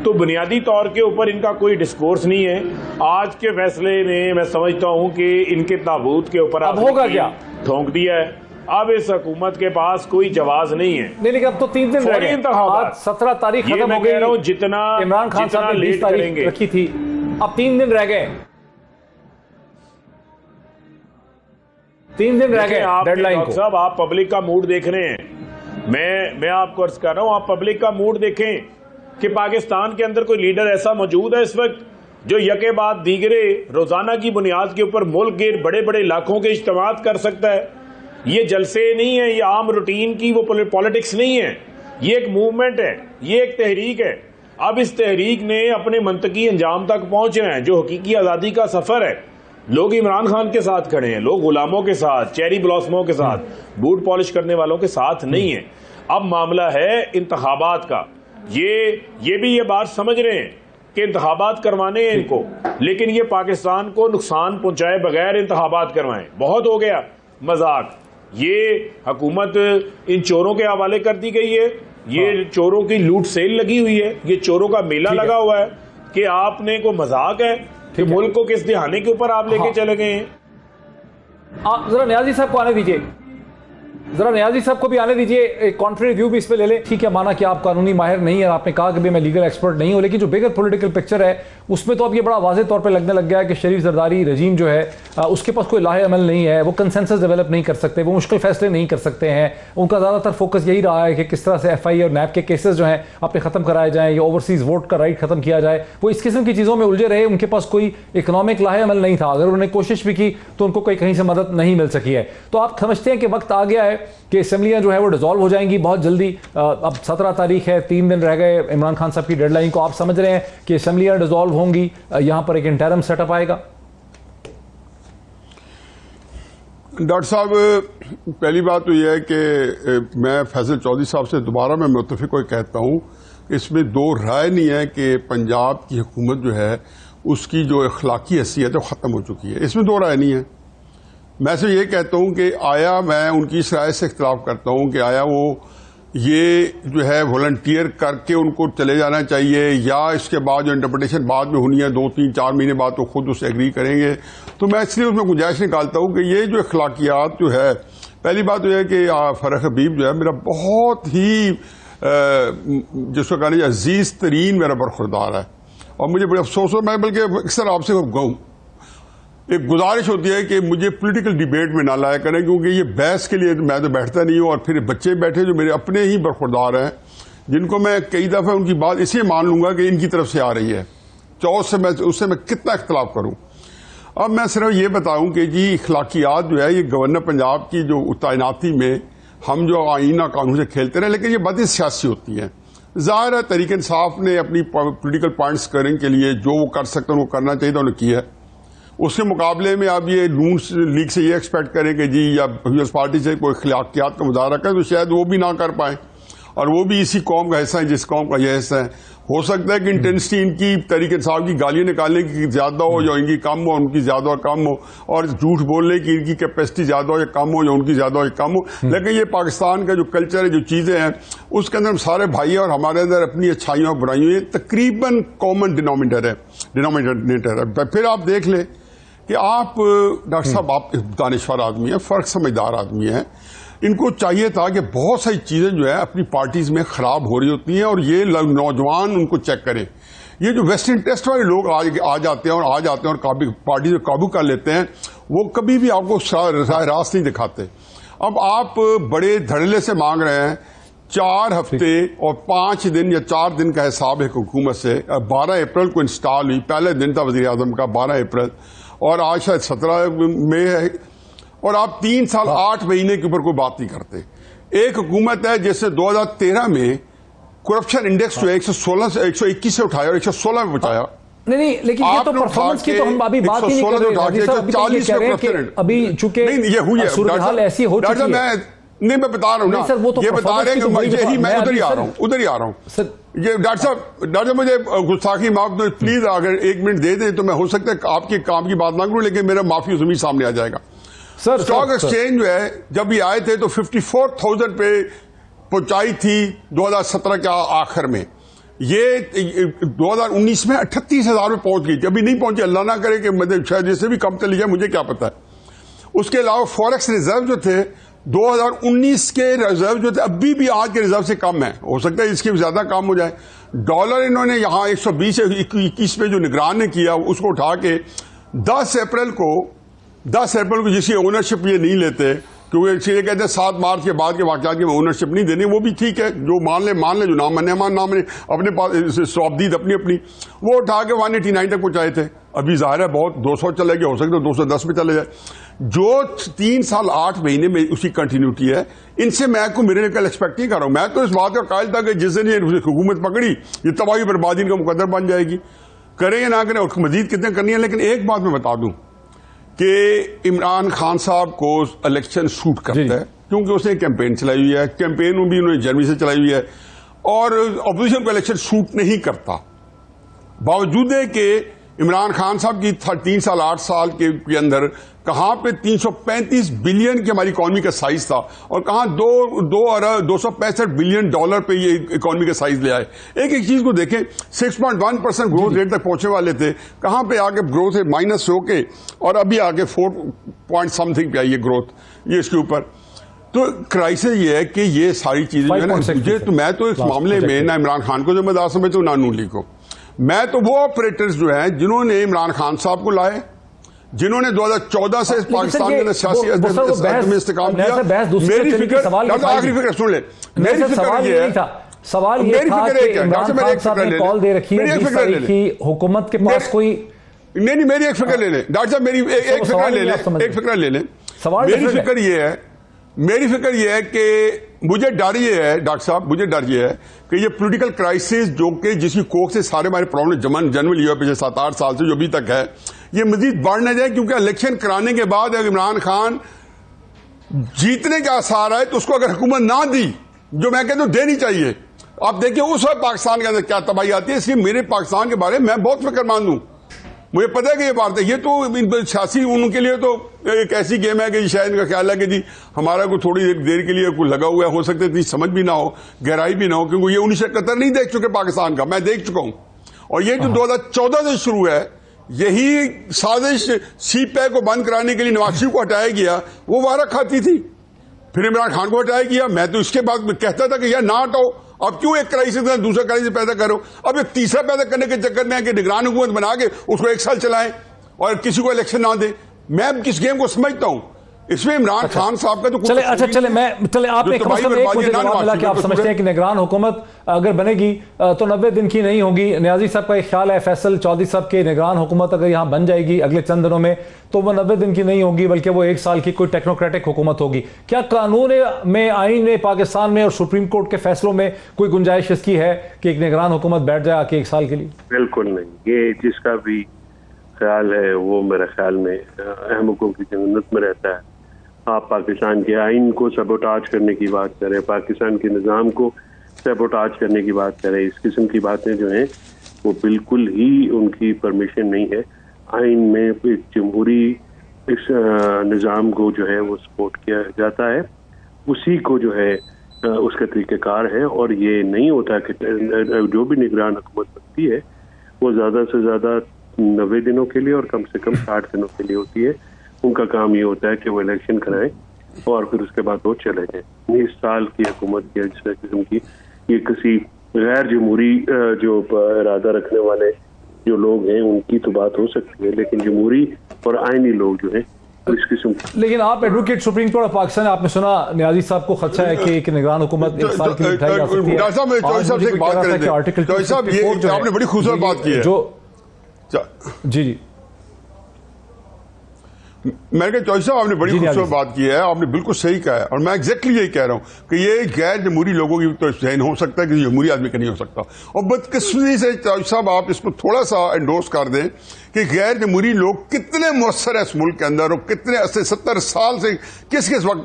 तो बुनियादी तौर के ऊपर इनका कोई डिस्कोर्स नहीं है। आज के फैसले ने मैं समझता हूं कि इनके ताबूत के ऊपर अब होगा क्या ठोंक दिया है। अब इस हुकूमत के पास कोई जवाब नहीं है। नहीं, लेकिन अब तो 3 दिन रह गए। आज 17 तारीख खत्म हो गई। जितना इमरान खान साहब ने 20 तारीख रखी थी, अब 3 दिन रह गए। 3 दिन रह गए डेडलाइन को। साहब, आप पब्लिक का मूड देख रहे हैं। मैं आपको अर्ज कर रहा हूं, आप पब्लिक का मूड देखें कि पाकिस्तान के अंदर कोई लीडर ऐसा मौजूद है इस वक्त जो यके बाद दीगरे रोजाना की बुनियाद के ऊपर मुल्क के बड़े बड़े इलाकों के इज्तिमात कर सकता है। ये जलसे नहीं है, ये आम रूटीन की वो पॉलिटिक्स नहीं है, ये एक मूवमेंट है, ये एक तहरीक है। अब इस तहरीक ने अपने मंतकी अंजाम तक पहुंचे हैं, जो हकीकी आज़ादी का सफर है। लोग इमरान खान के साथ खड़े हैं, लोग गुलामों के साथ, चेरी ब्लॉसमों के साथ, बूट पॉलिश करने वालों के साथ नहीं है। अब मामला है इंतखाबात का। ये भी ये बात समझ रहे हैं कि इंतखाबात करवाने हैं इनको, लेकिन ये पाकिस्तान को नुकसान पहुंचाए बगैर इंतखाबात करवाएं। बहुत हो गया मजाक। ये हुकूमत इन चोरों के हवाले कर दी गई है। ये चोरों की लूट सेल लगी हुई है, ये चोरों का मेला लगा हुआ है कि आपने को मजाक है कि मुल्क को किस दिहाने के ऊपर आप लेके चले गए हैं। जरा नियाजी साहब को आने दीजिए, जरा नियाजी साहब को भी आने दीजिए, एक कॉन्ट्री व्यू भी इस पे ले लें। ठीक है, माना कि आप कानूनी माहिर नहीं है, आपने कहा कि भी मैं लीगल एक्सपर्ट नहीं हूं, लेकिन जो बिगर पॉलिटिकल पिक्चर है उसमें तो अब ये बड़ा वाज़ेह तौर पे लगने लग गया है कि शरीफ जरदारी रजीम जो है उसके पास कोई लाहे अमल नहीं है, वो कंसेंसस डेवलप नहीं कर सकते, वो मुश्किल फैसले नहीं कर सकते हैं। उनका ज़्यादातर फोकस यही रहा है कि किस तरह से FIA और NAB के केसेस जो हैं अपने ख़त्म कराए जाएँ या ओवरसीज़ वोट का राइट ख़त्म किया जाए। वो इस किस्म की चीज़ों में उलझे रहे, उनके पास कोई इकनॉमिक लाहे अमल नहीं था। अगर उन्होंने कोशिश भी की तो उनको कोई कहीं से मदद नहीं मिल सकी है। तो आप समझते हैं कि वक्त आ गया है कि असेंबलियां जो है वो डिसॉल्व हो जाएंगी बहुत जल्दी। अब 17 तारीख है, 3 दिन रह गए इमरान खान साहब की डेडलाइन को। आप समझ रहे हैं कि असेंबलियां डिसॉल्व होंगी, यहां पर एक इंटरम सेटअप आएगा? डॉक्टर साहब, पहली बात तो यह है कि मैं फैसल चौधरी साहब से दोबारा मैं मुत्तफिक को कहता हूं, इसमें दो राय नहीं है कि पंजाब की हुकूमत जो है उसकी जो अखलाकी हैसियत है वो ख़त्म हो चुकी है। इसमें दो राय नहीं है। मैं सिर्फ ये कहता हूं कि आया, मैं उनकी इस राय से इख्तिलाफ करता हूं कि आया वो ये जो है वॉलंटियर करके उनको चले जाना चाहिए या इसके बाद जो इंटरप्रिटेशन बाद में होनी है 2-3-4 महीने बाद तो खुद उससे एग्री करेंगे। तो मैं इसलिए उसमें गुंजाइश निकालता हूं कि ये जो अखलाकियात जो है पहली बात तो यह है कि फरख हबीब जो है मेरा बहुत ही जिसको कहना चाहिए अजीज तरीन मेरा बरखुरदार है, और मुझे बड़े अफसोस हो, मैं बल्कि अक्सर आपसे कहूँ एक गुजारिश होती है कि मुझे पॉलिटिकल डिबेट में ना लाया करें, क्योंकि ये बहस के लिए मैं तो बैठता नहीं हूँ, और फिर बच्चे बैठे जो मेरे अपने ही बरखुरदार हैं, जिनको मैं कई दफा उनकी बात इसलिए मान लूंगा कि इनकी तरफ से आ रही है, तो उससे मैं कितना इख्तलाफ करूं। अब मैं सिर्फ ये बताऊं कि जी इखलाकियात जो है ये गवर्नर पंजाब की जो तैनाती में हम जो आईना कानून से खेलते रहे, लेकिन ये बातें सियासी होती हैं। जाहिर है तहरीक इंसाफ ने अपनी पॉलिटिकल पॉइंट्स करने के लिए जो वो कर सकते हैं वो करना चाहिए तो उन्होंने किया है। उसके मुकाबले में आप ये नून लीग से ये एक्सपेक्ट करें कि जी या पीपल्स पार्टी से कोई इखलाकियात का मुजाहरा करें, तो शायद वो भी ना कर पाए, और वो भी इसी कौम का हिस्सा है जिस कौम का यह हिस्सा है। हो सकता है कि इंटेंसिटी इनकी तहरीक इंसाफ की गालियां निकालने की ज्यादा हो या इनकी कम हो, उनकी ज्यादा और कम हो, और झूठ बोलने की इनकी कैपेसिटी ज्यादा हो या कम हो, या उनकी ज्यादा हो या कम हो, लेकिन ये पाकिस्तान का जो कल्चर है, जो चीजें हैं, उसके अंदर हम सारे भाई हैं और हमारे अंदर अपनी अच्छाइयों और बुराइयों तकरीबन कॉमन डिनोमिनेटर है। फिर आप देख ले कि आप डॉक्टर साहब आप दानिश्वर आदमी हैं, फर्क समझदार आदमी हैं, इनको चाहिए था कि बहुत सारी चीजें जो है अपनी पार्टीज में खराब हो रही होती हैं और ये नौजवान उनको चेक करें। ये जो वेस्ट इंटरेस्ट वाले लोग आ जाते हैं और पार्टी से काबू कर लेते हैं, वो कभी भी आपको रास नहीं दिखाते। अब आप बड़े धड़ल्ले से मांग रहे हैं 4 हफ्ते और 5 दिन या 4 दिन का हिसाब है हुकूमत से। 12 अप्रैल को इंस्टॉल हुई, पहले दिन था वजीर आजम का 12 अप्रैल, और आज शायद 17 मई है, और आप 3 साल 8 महीने के ऊपर कोई बात नहीं करते। एक हुकूमत है जिसने 2013 में करप्शन इंडेक्स जो 116 से 121 से उठाया और 116 में पहुंचाया। नहीं, लेकिन ये तो परफॉर्मेंस की तो हम अभी बात ही नहीं कर रहे हैं। अभी चूंकि ये हुई है, सूरत-ए-हाल ऐसी हो चुकी है। मैं बता रहा हूं ना, ये बता रहे हैं कि मैं उधर ही आ रहा हूं। ये डॉक्टर साहब मुझे गुस्ताखी माफ दो प्लीज, अगर 1 मिनट दे दें तो मैं हो सकता है आपके काम की बात ना करूं, लेकिन मेरा माफी जमीन सामने आ जाएगा। स्टॉक एक्सचेंज जो है जब ये आए थे तो 54,000 पे पहुंचाई थी 2017 के आखिर में, ये 2019 में 38,000 पे पहुंच गई थी। अभी नहीं पहुंची, अल्लाह ना करे कि मतलब शायद जैसे भी कम चली जाए, मुझे क्या पता है। उसके अलावा फॉरेक्स रिजर्व जो थे 2019 के रिजर्व जो थे अभी भी आज के रिजर्व से कम है, हो सकता है इसके ज्यादा कम हो जाए। डॉलर इन्होंने यहां 120 से 21 में जो निगरान ने किया उसको उठा के 10 अप्रैल को जिसकी ओनरशिप ये नहीं लेते, क्योंकि ये कहते हैं 7 मार्च के बाद के वाकयात की ओनरशिप नहीं देनी, वो भी ठीक है, जो मान ले, जो ना माने ना माने, अपने पास स्वाबदीद अपनी वो उठा के 189 तक पहुंचाए थे। अभी जाहिर है बहुत 200 चले गए, हो सकता है 210 में चले जाए। जो 3 साल 8 महीने में उसकी कंटिन्यूटी है, इनसे मैं को मेरे कल एक्सपेक्ट नहीं कर रहा हूं। मैं तो इस बात का कायल था कि जिस दिन ये हुकूमत पकड़ी ये तबाही बर्बादी का मुकद्दर बन जाएगी, करें या ना करें, और मजीद कितने करनी है। लेकिन एक बात मैं बता दूं कि इमरान खान साहब को इलेक्शन सूट करता है, क्योंकि उसने कैंपेन चलाई हुई है, कैंपेन भी उन्होंने जनवरी से चलाई हुई है, और अपोजिशन को इलेक्शन सूट नहीं करता। बावजूद है कि इमरान खान साहब की 3 साल 8 साल के अंदर कहां पे 335 बिलियन की हमारी इकोनॉमी का साइज था, और कहां 265 बिलियन डॉलर पे ये इकोनॉमी का साइज ले आए। एक चीज को देखें, 6.1% ग्रोथ रेट तक पहुंचने वाले थे, कहां पे आके ग्रोथ रेट माइनस होके और अभी आके 4 समथिंग पे आई है ग्रोथ, ये इसके ऊपर। तो क्राइसिस ये है कि ये सारी चीजें जो है ना, मैं तो इस मामले में ना इमरान खान को जिम्मेदार समझता हूं ना नून लीग को। मैं तो वो ऑपरेटर्स जो हैं जिन्होंने इमरान खान साहब को लाए, जिन्होंने 2014 से पाकिस्तान के अंदर सियासी में इस्तेकाम किया। मेरी फिक्र, आखिरी फिक्र सुन ले, मेरी फिक्र ये है, सवाल ये था कि इमरान खान साहब ने कॉल दे रखी है 20 तारीख की, हुकूमत के पास कोई नहीं, मेरी एक फिक्र ले लें डॉक्टर साहब, मेरी एक फिक्र ले लें, एक फिक्र ले लें। मेरी फिक्र ये है कि मुझे डर ये है डॉक्टर साहब, मुझे डर ये है कि ये पॉलिटिकल क्राइसिस जो कि जिसकी कोख से सारे हमारे प्रॉब्लम जन्म लिया पिछले 7-8 साल से जो अभी तक है, ये मजीद बढ़ न जाए, क्योंकि इलेक्शन कराने के बाद अगर इमरान खान जीतने के आसार है तो उसको अगर हुकूमत ना दी, जो मैं कहता हूं देनी चाहिए, आप देखिए उस वक्त पाकिस्तान के अंदर क्या तबाही आती है। इसलिए मेरे पाकिस्तान के बारे में मैं बहुत फिक्रमंद हूं, मुझे पता है कि ये बात है, ये तो सियासी उनके लिए तो एक ऐसी गेम है कि शायद इनका ख्याल है कि जी हमारा को थोड़ी देर के लिए कोई लगा हुआ है, हो सकता है इतनी समझ भी ना हो, गहराई भी ना हो, क्योंकि ये 1971 नहीं देख चुके पाकिस्तान का, मैं देख चुका हूं। और ये जो 2014 से शुरू है, यही साजिश सीपैक को बंद कराने के लिए नवाज शरीफ को हटाया गया, वो वारा खाती थी। फिर इमरान खान को हटाया किया। मैं तो इसके बाद कहता था कि यार ना हटाओ, अब क्यों एक क्राइसिस है दूसरा क्राइसिस पैदा करो। अब एक तीसरा पैदा करने के चक्कर में है कि निगरान हुकूमत बना के उसको 1 साल चलाएं और किसी को इलेक्शन ना दें। मैं किस गेम को समझता हूं, इसमें इमरान खान साहब का तो चले आप एक मुझे जवाब मिला कि आप समझते हैं कि निगरान हुकूमत अगर बनेगी तो 90 दिन की नहीं होगी। न्याजी साहब का एक ख्याल है फैसल चौधरी साहब के निगरान हुकूमत अगर यहाँ बन जाएगी अगले चंद दिनों में तो वो 90 दिन की नहीं होगी बल्कि वो 1 साल की कोई टेक्नोक्रेटिक हुकूमत होगी। क्या कानून में, आईन में, पाकिस्तान में और सुप्रीम कोर्ट के फैसलों में कोई गुंजाइश इसकी है कि एक निगरान हुकूमत बैठ जाए आके 1 साल के लिए? बिल्कुल नहीं, ये जिसका भी ख्याल है वो मेरे ख्याल में अहमकों की जन्नत में रहता है। आप पाकिस्तान के आइन को सबोटाज करने की बात करें, पाकिस्तान के निज़ाम को सबोटाज करने की बात करें, इस किस्म की बातें जो हैं वो बिल्कुल ही उनकी परमिशन नहीं है। आइन में एक जमहूरी इस निज़ाम को जो है वो सपोर्ट किया जाता है, उसी को जो है उसका तरीक़ाकार है। और ये नहीं होता कि जो भी निगरान हुकूमत बनती है वो ज़्यादा से ज़्यादा 90 दिनों के लिए और कम से कम 60 दिनों के लिए होती है। उनका काम ये होता है कि वो इलेक्शन कराएं और फिर उसके बाद वो चले जाएं। 20 साल की हुकूमत की जिस किस्म की ये किसी गैर जमहूरी जो इरादा रखने वाले जो लोग हैं उनकी तो बात हो सकती है, लेकिन जमहूरी और आईनी लोग जो हैं इस किस्म। लेकिन आप advocate supreme court of Pakistan, आपने सुना न्याजी साहब को खदशा है कि एक निगरान हुकूमत 1 साल की उठाई जा सकती है। आपने बड़ी खूबसूरत बात की है जो जी मैंने कहा चौधरी साहब आपने बड़ी खूबसूरत बात की है, आपने बिल्कुल सही कहा है और मैं एग्जैक्टली यही कह रहा हूं कि ये गैर जमहूरी लोगों की तो जहन हो सकता है कि जमहूरी आदमी का नहीं हो सकता। और बदकिस्मती से चौधरी साहब आप इसको थोड़ा सा एंडोर्स कर दें कि गैर जमहूरी लोग कितने मुअस्सर है इस मुल्क के अंदर और कितने 80-70 साल से किस किस वक्त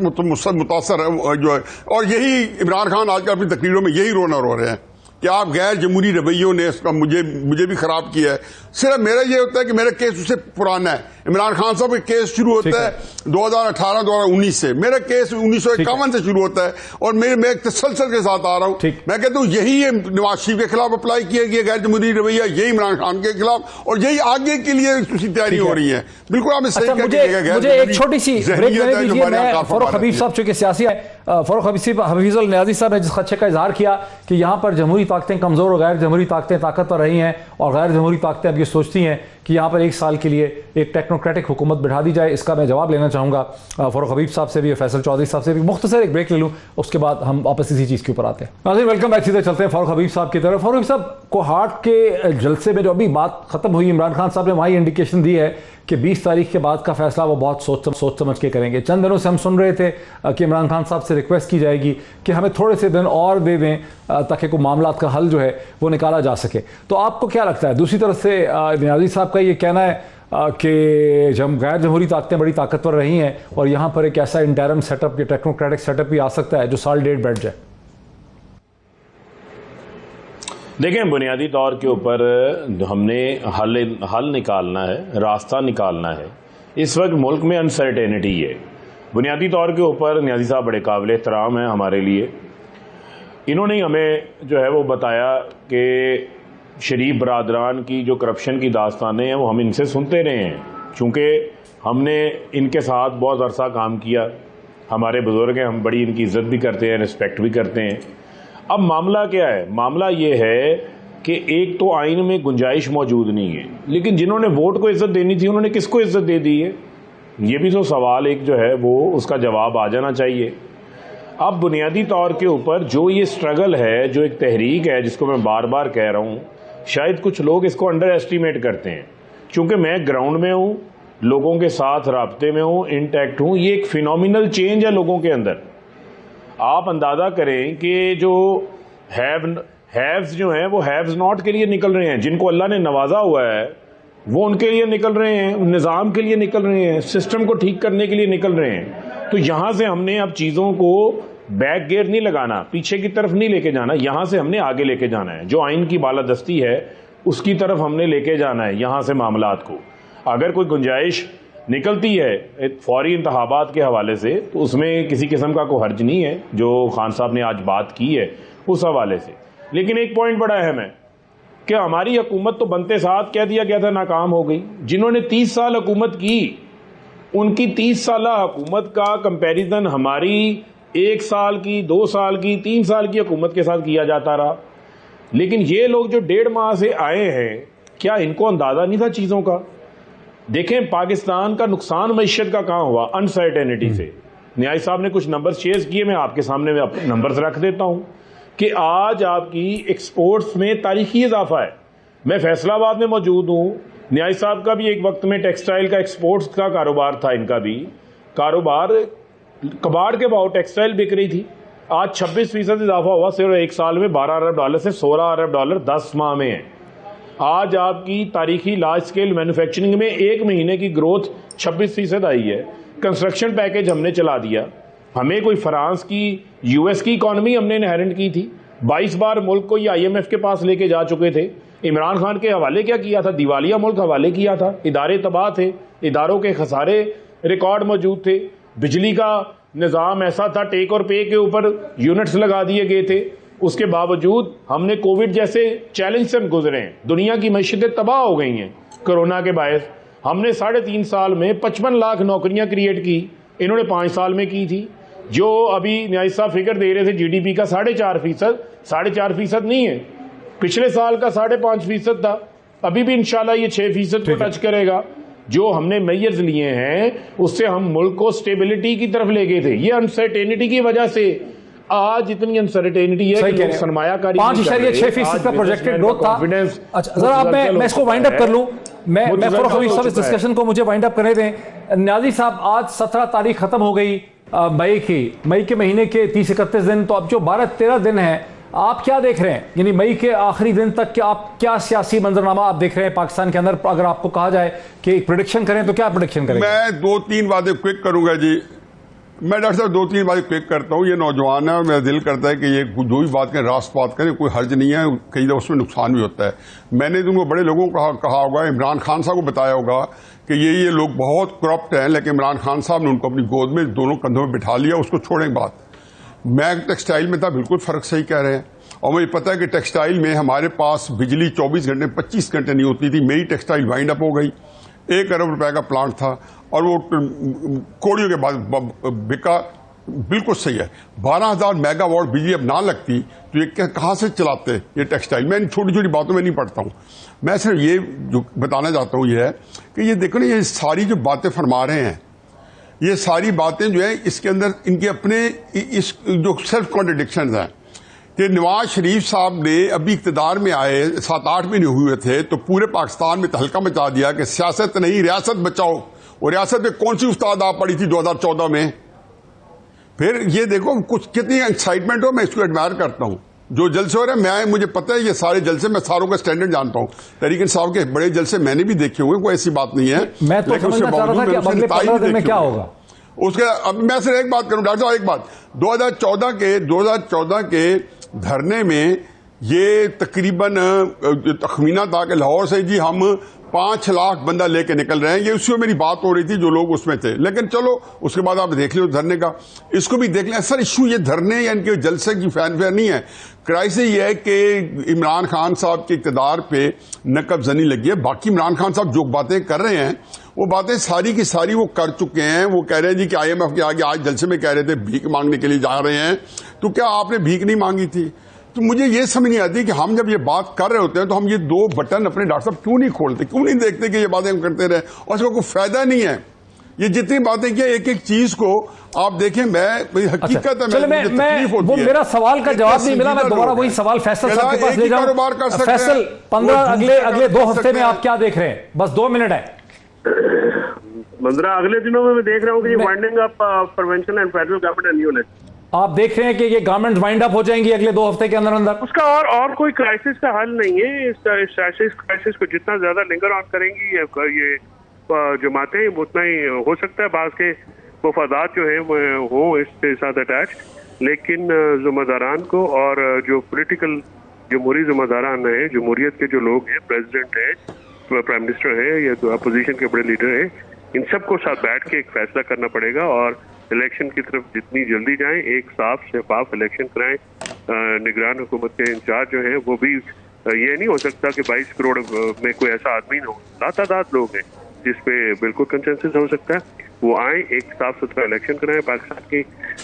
मुतासर है जो है। और यही इमरान खान आजकल अपनी तकरीरों में यही रोना रो रहे हैं कि आप गैर जमहूरी रवैयों ने इसका मुझे भी खराब किया है। सिर्फ मेरा ये होता है कि मेरा केस उससे पुराना है। इमरान खान साहब का केस शुरू होता है 2018-2019 से, मेरा केस 1951 से शुरू होता है और मैं एक तसलसल के साथ आ रहा हूं। मैं कहता हूं यही नवाज शरीफ के खिलाफ अप्लाई किया गया गैर जमहूरी रवैया, यही इमरान खान के खिलाफ और यही आगे के लिए उसकी तैयारी हो रही है। बिल्कुल आपने सही कहा। मुझे एक छोटी सी ब्रेक लेने दीजिए। मैं फरूख हबीब साहब चूंकि सियासी है, फरूख हफीजुल न्याजी साहब ने जिस खदशे का इजहार किया कि यहाँ पर जमहूरी ताकतें कमजोर और गैर जमहूरी ताकतें ताकतवर रही हैं और गैर जमहूरी ताकतें अब ये सोचती हैं कि यहाँ पर 1 साल के लिए एक टेक्नोक्रेटिक हुकूमत बिठा दी जाए, इसका मैं जवाब लेना चाहूँगा फरूख हबीब साहब से भी, फैसल चौधरी साहब से भी। मुख्तसर एक ब्रेक ले लूँ, उसके बाद हम वापस इसी चीज़ के ऊपर आते हैं। नाज़रीन वेलकम बैक, सीधे चलते हैं फरूख हबीब साहब की तरफ। फरूख साहब, कोहाट के जलसे में जो अभी बात खत्म हुई, इमरान खान साहब ने वहाँ इंडिकेशन दी है कि 20 तारीख के बाद का फैसला वो बहुत सोच समझ के करेंगे। चंद दिनों से हम सुन रहे थे कि इमरान खान साहब से रिक्वेस्ट की जाएगी कि हमें थोड़े से दिन और दे दें ताकि कोई मामला का हल जो है वो निकाला जा सके। तो आपको क्या लगता है? दूसरी तरफ से न्याजी साहब का ये कहना है कि जब गैर जमहूरी ताकतें बड़ी ताकतवर रही हैं और यहाँ पर एक ऐसा इंटरम सेटअप या टेक्नोक्रेटिक सेटअप भी आ सकता है जो साल डेढ़ बैठ जाए। देखें, बुनियादी तौर के ऊपर हमने हल निकालना है, रास्ता निकालना है। इस वक्त मुल्क में अनसर्टेनिटी है। बुनियादी तौर के ऊपर न्याजी साहब बड़े काबिल एहतराम हैं हमारे लिए। इन्होंने हमें जो है वो बताया कि शरीफ बरादरान की जो करप्शन की दास्तानें हैं वो हम इनसे सुनते रहे हैं, चूँकि हमने इनके साथ बहुत अरसा काम किया। हमारे बुजुर्ग हैं, हम बड़ी इनकी इज़्ज़त भी करते हैं, रिस्पेक्ट भी करते हैं। अब मामला क्या है? मामला ये है कि एक तो आइन में गुंजाइश मौजूद नहीं है, लेकिन जिन्होंने वोट को इज्जत देनी थी उन्होंने किसको इज्जत दे दी है? ये भी तो सवाल एक जो है वो उसका जवाब आ जाना चाहिए। अब बुनियादी तौर के ऊपर जो ये स्ट्रगल है, जो एक तहरीक है जिसको मैं बार बार कह रहा हूँ, शायद कुछ लोग इसको अंडर एस्टिमेट करते हैं। चूँकि मैं ग्राउंड में हूँ, लोगों के साथ राब्ते में हूँ, इंटैक्ट हूँ, ये एक फिनोमिनल चेंज है लोगों के अंदर। आप अंदाज़ा करें कि जो हैव्स जो हैं वो हैव्स नॉट के लिए निकल रहे हैं। जिनको अल्लाह ने नवाजा हुआ है वो उनके लिए निकल रहे हैं, निज़ाम के लिए निकल रहे हैं, सिस्टम को ठीक करने के लिए निकल रहे हैं। तो यहाँ से हमने अब चीज़ों को बैक गियर नहीं लगाना, पीछे की तरफ नहीं लेके जाना, यहाँ से हमने आगे लेके जाना है। जो आइन की बालादस्ती है उसकी तरफ हमने लेके जाना है यहाँ से मामलात को। अगर कोई गुंजाइश निकलती है फौरी इंतखाबात के हवाले से तो उसमें किसी किस्म का कोई हर्ज नहीं है, जो खान साहब ने आज बात की है उस हवाले से। लेकिन एक पॉइंट बड़ा अहम है कि हमारी हुकूमत तो बनते साथ कह दिया गया था नाकाम हो गई। जिन्होंने 30 साल हुकूमत की उनकी 30 साल हुकूमत का कंपैरिजन हमारी 1 साल की, 2 साल की, 3 साल की हुकूमत के साथ किया जाता रहा। लेकिन ये लोग जो 1.5 माह से आए हैं, क्या इनको अंदाजा नहीं था चीजों का? देखें पाकिस्तान का नुकसान मईशत का कहां हुआ, अनसर्टेनिटी से। न्याज साहब ने कुछ नंबर्स शेयर किए, मैं आपके सामने में अपने नंबर्स रख देता हूं कि आज आपकी एक्सपोर्ट्स में तारीखी इजाफा है। मैं फैसलाबाद में मौजूद हूं, न्याज साहब का भी एक वक्त में टेक्सटाइल का एक्सपोर्ट्स का कारोबार था, इनका भी कारोबार कबाड़ के भाव टेक्सटाइल बिक रही थी। आज 26% इजाफा हुआ सिर्फ 1 साल में, $12 अरब से $16 अरब 10 माह में है। आज आपकी तारीखी लार्ज स्केल मैन्युफैक्चरिंग में 1 महीने की ग्रोथ 26% आई है। कंस्ट्रक्शन पैकेज हमने चला दिया। हमें कोई फ्रांस की, यूएस की इकॉनमी हमने इनहेरेंट की थी। 22 बार मुल्क को ये IMF के पास लेके जा चुके थे। इमरान खान के हवाले क्या किया था? दिवालिया मुल्क हवाले किया था। इदारे तबाह थे, इदारों के खसारे रिकॉर्ड मौजूद थे। बिजली का निज़ाम ऐसा था, टेक और पे के ऊपर यूनिट्स लगा दिए गए थे। उसके बावजूद हमने कोविड जैसे चैलेंज से गुजरे हैं। दुनिया की मईशतें तबाह हो गई हैं कोरोना के बायस। हमने 3.5 साल में 55 लाख नौकरियां क्रिएट की, इन्होंने 5 साल में की थी। जो अभी न्याज साहब फिगर दे रहे थे GDP का 4.5%, 4.5% नहीं है, पिछले साल का 5.5% था। अभी भी इंशाल्लाह ये 6% को टच करेगा। जो हमने मेजर्स लिए हैं उससे हम मुल्क को स्टेबिलिटी की तरफ ले गए थे। ये अनसर्टेनिटी की वजह से आज इतनी अनसर्टेनिटी है कि लोग सरमायाकारी 5.6% का प्रोजेक्टेड ग्रोथ था। अच्छा जरा आप मैं इसको वाइंड अप कर लूं। मैं सब इस डिस्कशन को मुझे वाइंड अप करने दें। न्याजी साहब, आज 17 तारीख खत्म हो गई मई के महीने के 30-31 दिन, तो अब जो 12-13 दिन है, आप क्या देख रहे हैं? यानी मई के आखिरी दिन तक आप क्या सियासी मंजरनामा आप देख रहे हैं पाकिस्तान के अंदर? अगर आपको कहा जाए कि प्रेडिक्शन करें तो क्या प्रेडिक्शन करें? मैं 2-3 बातें क्विक करूंगा जी। मैं डॉक्टर साहब 2-3 बातें क्विक करता हूं। ये नौजवान है और मेरा दिल करता है कि ये जो भी बात करें रास्त बात करें, कोई हर्ज नहीं है, कई दफा उसमें नुकसान भी होता है। मैंने तुमको बड़े लोगों को कहा होगा, इमरान खान साहब को बताया होगा कि ये लोग बहुत करप्ट हैं, लेकिन इमरान खान साहब ने उनको अपनी गोद में दोनों कंधों में बिठा लिया। उसको छोड़ने की बात, मैं टेक्सटाइल में था, बिल्कुल फर्क सही कह रहे हैं। और मुझे पता है कि टेक्सटाइल में हमारे पास बिजली 24 घंटे 25 घंटे नहीं होती थी। मेरी टेक्सटाइल वाइंड अप हो गई। 1 अरब रुपए का प्लांट था और वो कोड़ियों के बाद बिका। बिल्कुल सही है। 12,000 मेगावाट बिजली अब ना लगती तो ये कहां से चलाते ये टेक्सटाइल? मैं छोटी छोटी बातों में नहीं पढ़ता हूं। मैं सिर्फ ये जो बताना चाहता हूं ये है कि ये देखो ना, ये सारी जो बातें फरमा रहे हैं, ये सारी बातें जो है इसके अंदर इनके अपने इस जो सेल्फ कॉन्ट्रडिक्शंस हैं कि नवाज शरीफ साहब ने अभी इक्तदार में आए 7-8 महीने हुए थे तो पूरे पाकिस्तान में तहलका मचा दिया कि सियासत नहीं रियासत बचाओ। और रियासत में कौन सी उस्ताद आप पड़ी थी 2014 में? फिर ये देखो कुछ कितनी एक्साइटमेंट हो। मैं इसको एडमायर करता हूं जो जलसे हो रहे हैं। मुझे पता है ये सारे जलसे, मैं सारों का स्टैंडर्ड जानता हूं। तरीके साहब के बड़े जलसे मैंने भी देखे हुए, कोई ऐसी बात नहीं है। मैं तो समझना चाह रहा था कि अगले 15 दिन में क्या होगा उसके। अब मैं सिर्फ एक बात करूं डॉक्टर साहब, एक बात, 2014 के धरने में ये तकरीबन तखमीना था कि लाहौर से जी हम 5 लाख बंदा लेके निकल रहे हैं। ये उसमें मेरी बात हो रही थी जो लोग उसमें थे। लेकिन चलो उसके बाद आप देख लो धरने का, इसको भी देख लें। असल इशू ये धरने या इनके जलसे की फैनफेयर नहीं है। क्राइसिस ये है कि इमरान खान साहब के इक़्तिदार पे नकबजनी लगी है। बाकी इमरान खान साहब जो बातें कर रहे हैं वो बातें सारी की सारी वो कर चुके हैं। वो कह रहे हैं जी कि IMF के आगे आज जलसे में कह रहे थे भीख मांगने के लिए जा रहे हैं। तो क्या आपने भीख नहीं मांगी थी? तो मुझे ये समझ नहीं आती कि हम जब ये बात कर रहे होते हैं तो हम ये 2 बटन अपने डॉक्टर साहब क्यों नहीं खोलते, क्यों नहीं देखते कि ये बातें हम करते रहे और इसका कोई फायदा नहीं है। ये जितनी बातें की एक एक चीज को आप देखें, मैं हकीकत है वो मेरा सवाल का जवाब नहीं मिला। मैं दोबारा वही सवाल फैसल साहब के पास ले जाऊं। फैसल 15 अगले 2 हफ्ते में आप क्या देख रहे हैं? बस 2 मिनट है। 15 अगले दिनों में मैं देख रहा हूँ कि winding up prevention and federal government unit, आप देख रहे हैं कि ये गवर्नमेंट वाइंड अप हो जाएंगी अगले 2 हफ्ते के अंदर अंदर? उसका और कोई क्राइसिस का हल नहीं है। इस क्राइसिस को जितना ज्यादा लिंगर ऑन करेंगी ये जमातें, उतना ही हो सकता है बाज़ के वफादात जो है वो इसके साथ अटैच। लेकिन ज़िम्मेदारान को और जो पॉलिटिकल जमहूरी ज़िम्मेदारान है, जमहूरियत के जो लोग हैं, प्रेसिडेंट है, प्राइम मिनिस्टर है या तो अपोजिशन के बड़े लीडर है, इन सबको साथ बैठ के एक फैसला करना पड़ेगा और इलेक्शन की तरफ जितनी जल्दी जाएं, एक साफ शफाफ इलेक्शन कराएं। निगरान हुकूमत के इंचार्ज जो है वो भी, ये नहीं हो सकता कि 22 करोड़ में कोई ऐसा आदमी ना हो, तादाद लोग हैं जिस पे बिल्कुल कंसेंसस हो सकता है। वो आए, एक साफ सुथरा इलेक्शन कराएं पाकिस्तान की,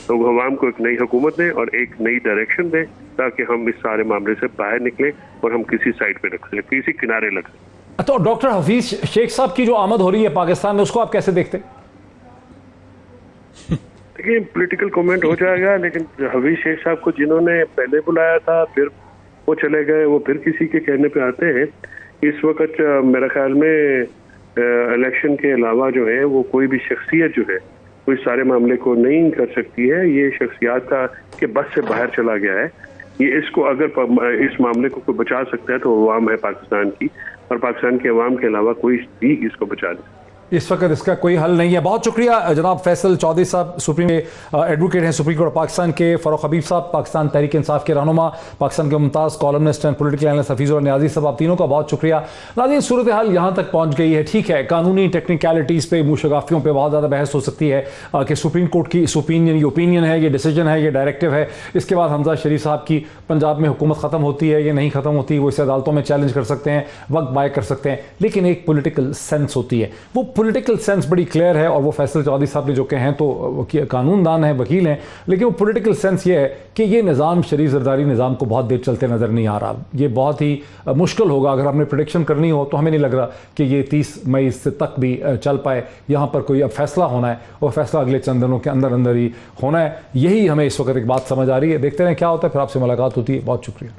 तो अवाम को एक नई हुकूमत दें और एक नई डायरेक्शन दें, ताकि हम इस सारे मामले से बाहर निकलें और हम किसी साइड पे रख सकें, किसी किनारे लग सकें। तो डॉक्टर हफीज शेख साहब की जो आमद हो रही है पाकिस्तान में, उसको आप कैसे देखते हैं? देखिए, पॉलिटिकल कमेंट हो जाएगा, लेकिन हफीज शेख साहब को जिन्होंने पहले बुलाया था, फिर वो चले गए, वो फिर किसी के कहने पे आते हैं। इस वक्त मेरे ख्याल में इलेक्शन के अलावा जो है वो कोई भी शख्सियत जो है कोई सारे मामले को नहीं कर सकती है। ये शख्सियत का के बस से बाहर चला गया है। ये इसको अगर इस मामले को कोई बचा सकता है तो अवाम है पाकिस्तान की, और पाकिस्तान के अवाम के अलावा कोई भी इसको बचा नहीं। इस वक्त इसका कोई हल नहीं है। बहुत शुक्रिया जनाब फैसल चौधरी साहब, सुप्रीम एडवोकेट हैं सुप्रीम कोर्ट पाकिस्तान के, फ़ारूक हबीब साहब पाकिस्तान तहरीक इंसाफ के रहनुमा, पाकिस्तान के Mumtaz columnist and political analyst Hafeez और नियाज़ी साहब, आप तीनों का बहुत शुक्रिया। नाज़रीन, सूरत हाल यहाँ तक पहुँच गई है। ठीक है, कानूनी टेक्निकलिटीज़ पे, मुशगाफियों पे बहुत ज़्यादा बहस हो सकती है कि सुप्रीम कोर्ट की ओपिनियन है, ये डिसीजन है, ये डायरेक्टिव है। इसके बाद हमजा शरीफ साहब की पंजाब में हुकूमत ख़त्म होती है या नहीं ख़त्म होती, वो इसे अदालतों में चैलेंज कर सकते हैं, वक्त बाय कर सकते हैं, लेकिन एक पोलिटिकल सेंस होती है। वो पोलिटिकल सेंस बड़ी क्लियर है, और वो फैसल चौधरी साहब ने जो कहे हैं तो कानूनदान है, वकील हैं, लेकिन वो पॉलिटिकल सेंस ये है कि ये निज़ाम शरीफ ज़रदारी निज़ाम को बहुत देर चलते नज़र नहीं आ रहा। ये बहुत ही मुश्किल होगा, अगर हमने प्रेडिक्शन करनी हो तो हमें नहीं लग रहा कि ये 30 मई से तक भी चल पाए। यहाँ पर कोई अब फैसला होना है, और फैसला अगले चंद दिनों के अंदर अंदर ही होना है। यही हमें इस वक्त एक बात समझ आ रही है। देखते रहें क्या होता है, फिर आपसे मुलाकात होती है। बहुत शुक्रिया।